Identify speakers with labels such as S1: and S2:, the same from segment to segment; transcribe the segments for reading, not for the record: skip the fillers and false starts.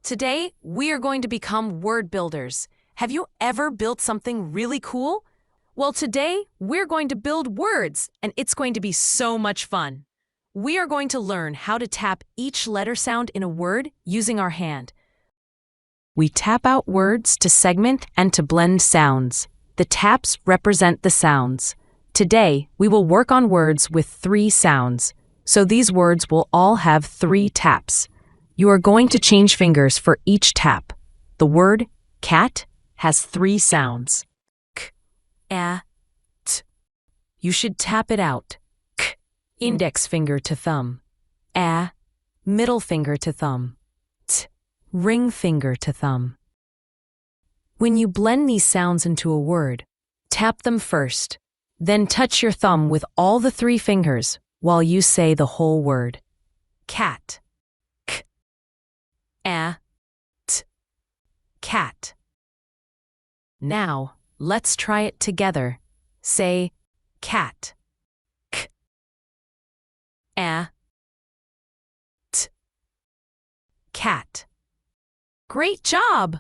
S1: Today, we are going to become word builders. Have you ever built something really cool? Well, today, we're going to build words, and it's going to be so much fun. We are going to learn how to tap each letter sound in a word using our hand. We tap out words to segment and to blend sounds. The taps represent the sounds. Today, we will work on words with 3 sounds. So these words will all have 3 taps. You are going to change fingers for each tap. The word cat has 3 sounds. K, a, t. You should tap it out. K, index finger to thumb. A, middle finger to thumb. T, ring finger to thumb. When you blend these sounds into a word, tap them first. Then touch your thumb with all the 3 fingers while you say the whole word. Cat. K, a, t. Cat. Now, let's try it together. Say cat. K, a, t. Cat. Great job!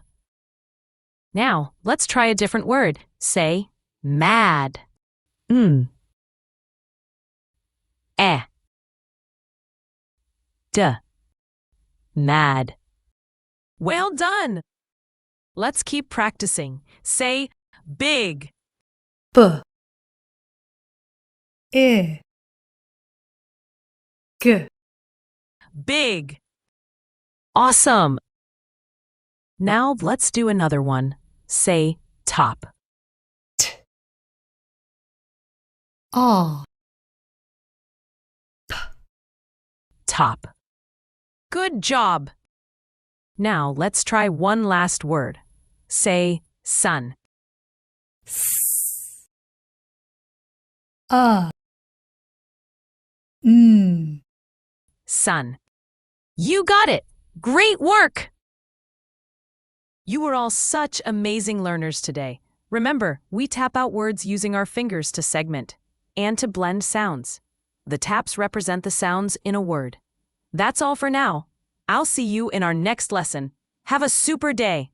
S1: Now, let's try a different word. Say mad. E. D. Mad. Well done! Let's keep practicing. Say big.
S2: B. E. G.
S1: Big. Awesome! Now let's do another one. Say top.
S2: T. A.
S1: Top. Good job! Now let's try one last word. Say sun.
S2: S. A. N.
S1: Sun. You got it! Great work! You were all such amazing learners today. Remember, we tap out words using our fingers to segment and to blend sounds. The taps represent the sounds in a word. That's all for now. I'll see you in our next lesson. Have a super day!